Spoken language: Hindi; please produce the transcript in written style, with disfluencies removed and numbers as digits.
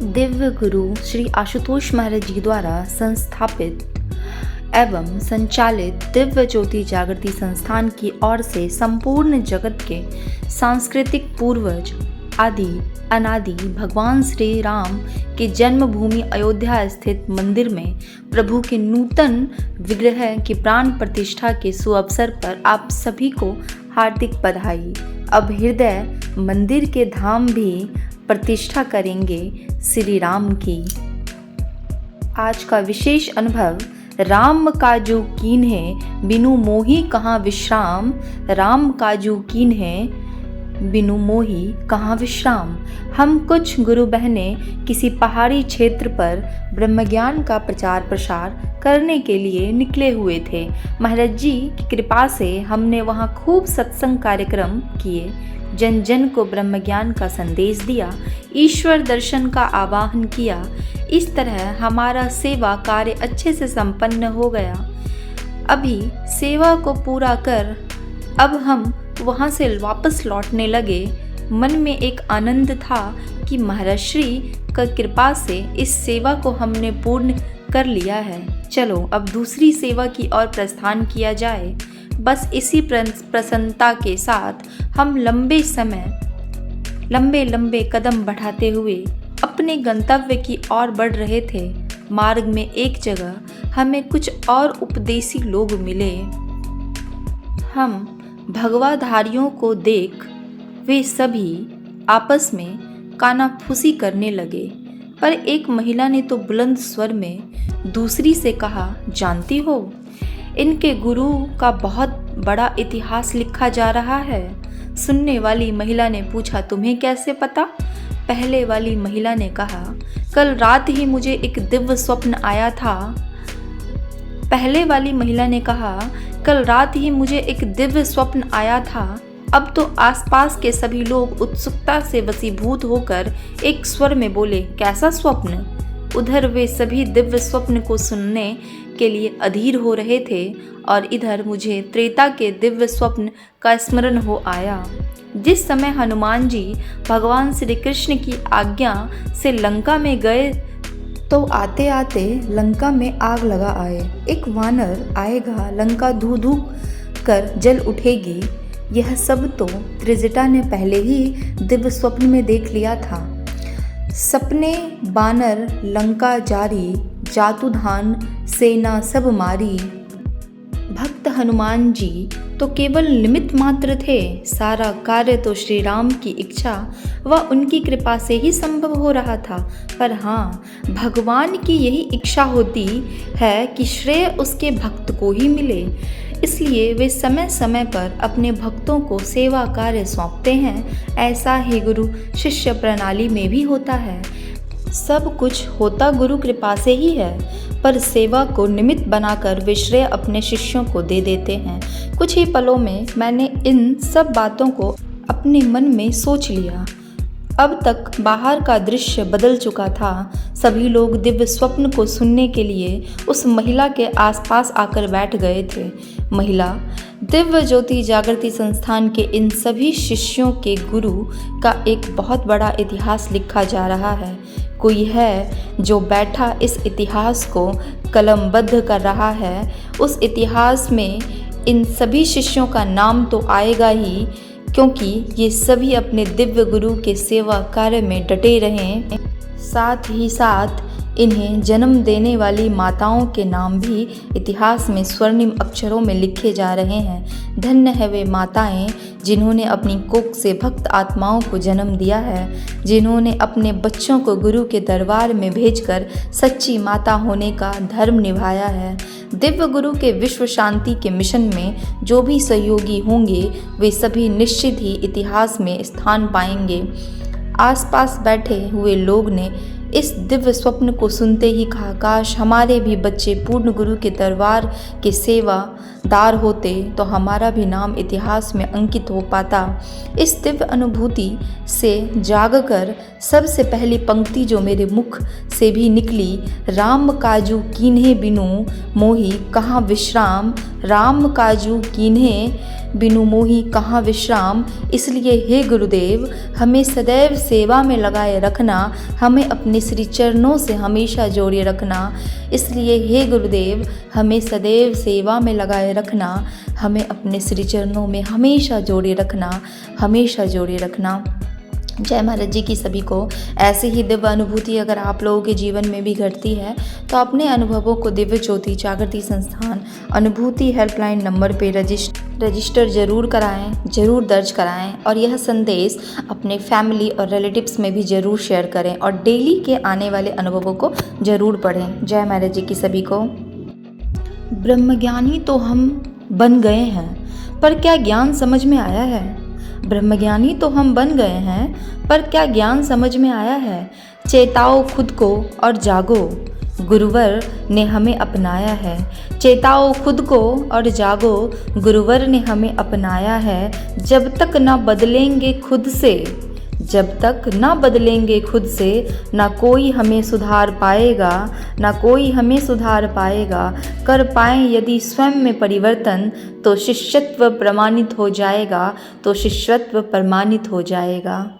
दिव्य गुरु श्री आशुतोष महाराज जी द्वारा संस्थापित एवं संचालित दिव्य ज्योति जागृति संस्थान की ओर से संपूर्ण जगत के सांस्कृतिक पूर्वज आदि अनादि भगवान श्री राम के जन्मभूमि अयोध्या स्थित मंदिर में प्रभु के नूतन विग्रह की प्राण प्रतिष्ठा के सुअवसर पर आप सभी को हार्दिक बधाई। अब हृदय मंदिर के धाम भी प्रतिष्ठा करेंगे श्री राम की। आज का विशेष अनुभव राम काजू कीन्हे बिनु मोही कहाँ विश्राम, राम काजू कीन्हे बिनु मोही कहाँ विश्राम। हम कुछ गुरु बहनें किसी पहाड़ी क्षेत्र पर ब्रह्मज्ञान का प्रचार प्रसार करने के लिए निकले हुए थे। महाराज जी की कृपा से हमने वहाँ खूब सत्संग कार्यक्रम किए, जन जन को ब्रह्मज्ञान का संदेश दिया, ईश्वर दर्शन का आवाहन किया। इस तरह हमारा सेवा कार्य अच्छे से संपन्न हो गया। अभी सेवा को पूरा कर अब हम वहाँ से वापस लौटने लगे। मन में एक आनंद था कि महाराज श्री का कृपा से इस सेवा को हमने पूर्ण कर लिया है। चलो अब दूसरी सेवा की ओर प्रस्थान किया जाए। बस इसी प्रसन्नता के साथ हम लंबे कदम बढ़ाते हुए अपने गंतव्य की ओर बढ़ रहे थे। मार्ग में एक जगह हमें कुछ और उपदेशी लोग मिले। हम भगवाधारियों को देख वे सभी आपस में कानाफूसी करने लगे, पर एक महिला ने तो बुलंद स्वर में दूसरी से कहा, जानती हो इनके गुरु का बहुत बड़ा इतिहास लिखा जा रहा है। सुनने वाली महिला ने पूछा, तुम्हें कैसे पता? पहले वाली महिला ने कहा, कल रात ही मुझे एक दिव्य स्वप्न आया था। पहले वाली महिला ने कहा, कल रात ही मुझे एक दिव्य स्वप्न आया था। अब तो आसपास के सभी लोग उत्सुकता से वशीभूत होकर एक स्वर में बोले, कैसा स्वप्न? उधर वे सभी दिव्य स्वप्न को सुनने के लिए अधीर हो रहे थे और इधर मुझे त्रेता के दिव्य स्वप्न का स्मरण हो आया। जिस समय हनुमान जी भगवान श्री कृष्ण की आज्ञा से लंका में गए तो आते आते लंका में आग लगा आए। एक वानर आएगा, लंका धू धू कर जल उठेगी। यह सब तो त्रिजटा ने पहले ही दिव्य स्वप्न में देख लिया था। सपने बानर लंका जारी, जातुधान सेना सब मारी। भक्त हनुमान जी तो केवल निमित्त मात्र थे। सारा कार्य तो श्री राम की इच्छा व उनकी कृपा से ही संभव हो रहा था। पर हाँ, भगवान की यही इच्छा होती है कि श्रेय उसके भक्त को ही मिले, इसलिए वे समय समय पर अपने भक्तों को सेवा कार्य सौंपते हैं। ऐसा ही गुरु शिष्य प्रणाली में भी होता है। सब कुछ होता गुरु कृपा से ही है, पर सेवा को निमित्त बनाकर वे श्रेय अपने शिष्यों को दे देते हैं। कुछ ही पलों में मैंने इन सब बातों को अपने मन में सोच लिया। अब तक बाहर का दृश्य बदल चुका था। सभी लोग दिव्य स्वप्न को सुनने के लिए उस महिला के आसपास आकर बैठ गए थे। महिला दिव्य ज्योति जागृति संस्थान के इन सभी शिष्यों के गुरु का एक बहुत बड़ा इतिहास लिखा जा रहा है। कोई है जो बैठा इस इतिहास को कलमबद्ध कर रहा है। उस इतिहास में इन सभी शिष्यों का नाम तो आएगा ही, क्योंकि ये सभी अपने दिव्य गुरु के सेवा कार्य में डटे रहे। साथ ही साथ इन्हें जन्म देने वाली माताओं के नाम भी इतिहास में स्वर्णिम अक्षरों में लिखे जा रहे हैं। धन्य है वे माताएं जिन्होंने अपनी कोख से भक्त आत्माओं को जन्म दिया है, जिन्होंने अपने बच्चों को गुरु के दरबार में भेजकर सच्ची माता होने का धर्म निभाया है। दिव्य गुरु के विश्व शांति के मिशन में जो भी सहयोगी होंगे वे सभी निश्चित ही इतिहास में स्थान पाएंगे। आसपास बैठे हुए लोग ने इस दिव्य स्वप्न को सुनते ही कहा, काश हमारे भी बच्चे पूर्ण गुरु के दरबार के सेवादार होते तो हमारा भी नाम इतिहास में अंकित हो पाता। इस दिव्य अनुभूति से जागकर सबसे पहली पंक्ति जो मेरे मुख से भी निकली, राम काजू कीन्हे बिनु मोही कहाँ विश्राम, राम काजू कीन्हे बिनु मोही कहाँ विश्राम। इसलिए हे गुरुदेव, हमें सदैव सेवा में लगाए रखना, हमें अपने श्री चरणों से हमेशा जोड़े रखना। इसलिए हे गुरुदेव, हमें सदैव सेवा में लगाए रखना, हमें अपने श्री चरणों में हमेशा जोड़े रखना, हमेशा जोड़े रखना। जय महाराज जी की सभी को। ऐसी ही दिव्य अनुभूति अगर आप लोगों के जीवन में भी घटती है तो अपने अनुभवों को दिव्य ज्योति जागृति संस्थान अनुभूति हेल्पलाइन नंबर पे रजिस्टर जरूर कराएं, जरूर दर्ज कराएं और यह संदेश अपने फैमिली और रिलेटिव्स में भी जरूर शेयर करें और डेली के आने वाले अनुभवों को जरूर पढ़ें। जय महाराज जी की सभी को। ब्रह्मज्ञानी तो हम बन गए हैं, पर क्या ज्ञान समझ में आया है? ब्रह्मज्ञानी तो हम बन गए हैं, पर क्या ज्ञान समझ में आया है? चेताओ खुद को और जागो, गुरुवर ने हमें अपनाया है। चेताओ खुद को और जागो, गुरुवर ने हमें अपनाया है। जब तक ना बदलेंगे खुद से, जब तक ना बदलेंगे खुद से, ना कोई हमें सुधार पाएगा, ना कोई हमें सुधार पाएगा। कर पाएं यदि स्वयं में परिवर्तन, तो शिष्यत्व प्रमाणित हो जाएगा, तो शिष्यत्व प्रमाणित हो जाएगा।